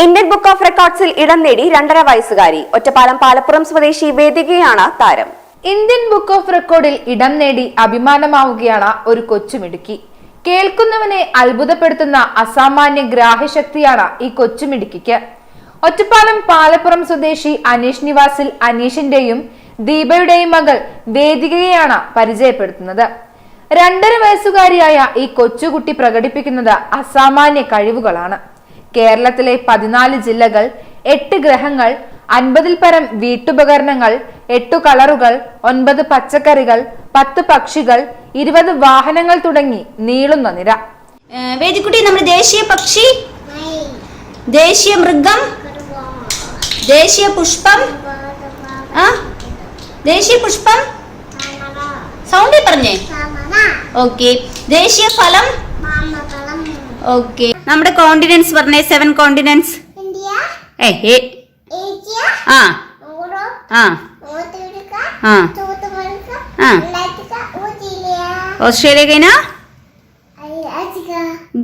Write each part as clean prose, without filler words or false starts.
Indian book of റെക്കോർഡ്സിൽ ഇടം നേടി 2.5 വയസ്സുകാരി. ഒറ്റപ്പാലം പാലപ്പുറം സ്വദേശി വേദികയാണ് താരം. ഇന്ത്യൻ ബുക്ക് ഓഫ് റെക്കോർഡിൽ ഇടം നേടി അഭിമാനമാവുകയാണ് ഒരു കൊച്ചുമിടുക്കി. കേൾക്കുന്നവനെ അത്ഭുതപ്പെടുത്തുന്ന അസാമാന്യ ഗ്രാഹ്യശക്തിയാണ് ഈ കൊച്ചുമിടുക്കിക്ക്. ഒറ്റപ്പാലം പാലപ്പുറം സ്വദേശി അനീഷ് നിവാസിൽ അനീഷിന്റെയും ദീപയുടെയും മകൾ വേദികയെയാണ് പരിചയപ്പെടുത്തുന്നത്. 2.5 വയസ്സുകാരിയായ ഈ കൊച്ചുകുട്ടി പ്രകടിപ്പിക്കുന്നത് അസാമാന്യ കഴിവുകളാണ്. കേരളത്തിലെ 14 ജില്ലകൾ, 8 ഗ്രഹങ്ങൾ, 50-ൽ പരം വീട്ടുപകരണങ്ങൾ, 8 കളറുകൾ, 9 പച്ചക്കറികൾ, 10 പക്ഷികൾ, 20 വാഹനങ്ങൾ തുടങ്ങി നീളുന്ന നിര. വേദിക്കുട്ടി, നമ്മുടെ ദേശീയ പക്ഷി, ദേശീയ മൃഗം, ദേശീയ പുഷ്പം, ദേശീയ പുഷ്പം സൗണ്ടിൽ പറഞ്ഞേ. ഓക്കെ. ദേശീയ ഫലം. ഓക്കെ. നമ്മുടെ കോണ്ടിനെന്റ്സ് പറഞ്ഞേ. 7 കോണ്ടിനെന്റ്സ്. ഓസ്ട്രേലിയ കഴിഞ്ഞ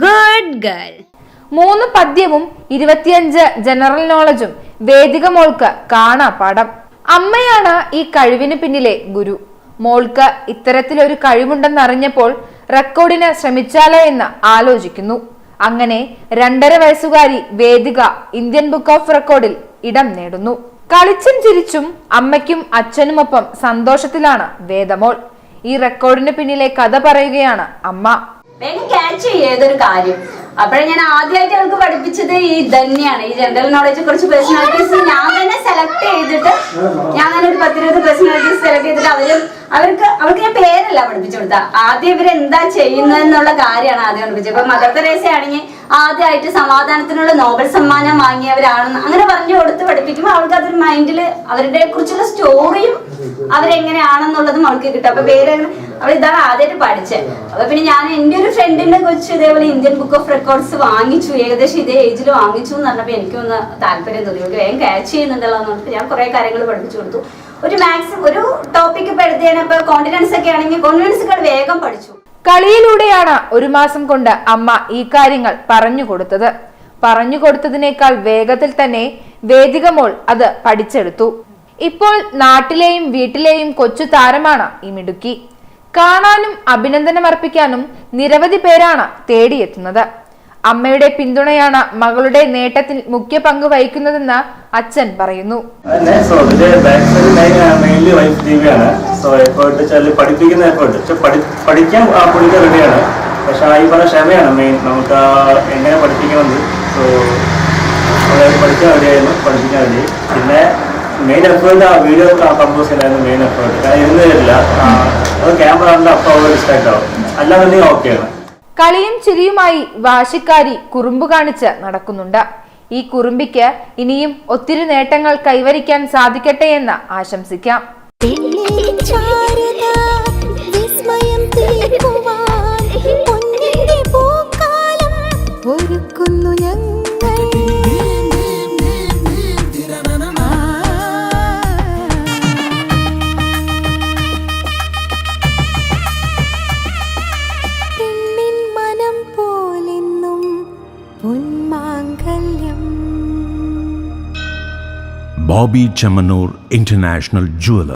ഗുഡ് ഗേൾ. 3 പദ്യവും 25 ജനറൽ നോളജും വേദിക മോൾക്ക് കാണാപ്പാഠം. അമ്മയാണ് ഈ കഴിവിന് പിന്നിലെ ഗുരു. മോൾക്ക് ഇത്തരത്തിലൊരു കഴിവുണ്ടെന്നറിഞ്ഞപ്പോൾ റെക്കോർഡിന് ശ്രമിച്ചാലോ എന്ന് ആലോചിക്കുന്നു. അങ്ങനെ 2.5 വയസ്സുകാരി വേദിക ഇന്ത്യൻ ബുക്ക് ഓഫ് റെക്കോർഡിൽ ഇടം നേടുന്നു. കളിച്ചും ചിരിച്ചും അമ്മയ്ക്കും അച്ഛനുമൊപ്പം സന്തോഷത്തിലാണ് വേദമോൾ. ഈ റെക്കോർഡിന് പിന്നിലെ കഥ പറയുകയാണ് അമ്മ. വേഗം ക്യാച്ച് ചെയ്തൊരു കാര്യം. അപ്പോഴേ ഞാൻ ആദ്യമായിട്ട് അവർക്ക് പഠിപ്പിച്ചത് ഈ തന്നെയാണ്. ഈ ജനറൽ നോളജ് കുറച്ച് പേഴ്സണാലിറ്റീസ് ഞാൻ തന്നെ സെലക്ട് ചെയ്തിട്ട്, ഞാൻ തന്നെ ഒരു 10-20 പേഴ്സണാലിറ്റീസ് സെലക്ട് ചെയ്തിട്ട് അവർക്ക് ഞാൻ പേരല്ല പഠിപ്പിച്ചു കൊടുത്ത. ആദ്യം ഇവരെന്താ ചെയ്യുന്നതെന്നുള്ള കാര്യമാണ് ആദ്യം പഠിപ്പിച്ചത്. ഇപ്പൊ മദർ തെരേസ ആണെങ്കിൽ ആദ്യമായിട്ട് സമാധാനത്തിനുള്ള നോബൽ സമ്മാനം വാങ്ങിയവരാണെന്ന് അങ്ങനെ പറഞ്ഞു കൊടുത്ത് പഠിപ്പിക്കുമ്പോൾ അവൾക്ക് അതൊരു മൈൻഡിൽ അവരുടെ കുറിച്ചുള്ള സ്റ്റോറിയും അവരെങ്ങനെയാണെന്നുള്ളതും അവൾക്ക് കിട്ടും. അപ്പൊ പേര് അവൾ ഇതാണ് ആദ്യമായിട്ട് പഠിച്ചത്. അപ്പൊ പിന്നെ ഞാൻ എൻ്റെ ഒരു ഫ്രണ്ടിന്റെ കൊച്ചു ഇതേപോലെ ഇന്ത്യൻ ബുക്ക് ഓഫ് റെക്കോർഡ്സ് വാങ്ങിച്ചു, ഏകദേശം ഇതേ ഏജിൽ വാങ്ങിച്ചു എന്ന് പറഞ്ഞപ്പോൾ എനിക്കൊന്ന് താല്പര്യം തോന്നി. അവർക്ക് വേഗം ക്യാച്ച് ചെയ്യുന്നുണ്ടല്ലോ എന്ന് പറഞ്ഞിട്ട് ഞാൻ കുറെ കാര്യങ്ങൾ പഠിപ്പിച്ചു കൊടുത്തു. ഒരു ടോപ്പിക് ഇപ്പൊ എടുത്തേനെ, ഇപ്പൊ കോണ്ടിനെന്റ്സ് ഒക്കെ ആണെങ്കിൽ കോണ്ടിനെന്റ്സ് ഒക്കെ വേഗം പഠിച്ചു. കളിയിലൂടെയാണ് 1 മാസം കൊണ്ട് അമ്മ ഈ കാര്യങ്ങൾ പറഞ്ഞു കൊടുത്തതിനേക്കാൾ വേഗത്തിൽ തന്നെ വേദിക മോൾ അത് പഠിച്ചെടുത്തു. ഇപ്പോൾ നാട്ടിലെയും വീട്ടിലെയും കൊച്ചു താരമാണ് ഈ മിടുക്കി. കാണാനും അഭിനന്ദനം അർപ്പിക്കാനും നിരവധി പേരാണ് തേടിയെത്തുന്നത്. അമ്മയുടെ പിന്തുണയാണ് മകളുടെ നേട്ടത്തിൽ മുഖ്യ പങ്ക് വഹിക്കുന്നതെന്ന് അച്ഛൻ പറയുന്നു. പഠിക്കാൻ പുള്ളിക്ക് റെഡിയാണ്. പക്ഷെ ഈ പറഞ്ഞ ക്ഷമയാണ് മെയിൻ. നമുക്ക് എങ്ങനെ പഠിപ്പിക്കണമെന്ന് പഠിക്കാൻ റെഡിയായിരുന്നു, പഠിപ്പിക്കാൻ റെഡിയായി. പിന്നെ മെയിൻ എഫേർട്ട് ആ വീഡിയോ കമ്പോസ് ചെയ്യാനായിരുന്നു മെയിൻ എഫേർട്ട്. കാരണം ഇരുന്ന് തരില്ല, അത് ക്യാമറ കണ്ട് അപ്പോൾ ഡിസ്ട്രാക്ട് ആവും. അല്ലാന്നുണ്ടെങ്കിൽ ഓക്കെയാണ്. കളിയും ചിരിയുമായി വാശിക്കാരി കുറുമ്പ് കാണിച്ച് നടക്കുന്നുണ്ട്. ഈ കുറുമ്പിക്ക് ഇനിയും ഒത്തിരി നേട്ടങ്ങൾ കൈവരിക്കാൻ സാധിക്കട്ടെ എന്ന് ആശംസിക്കാം. Bobby Chamanur International Jeweler.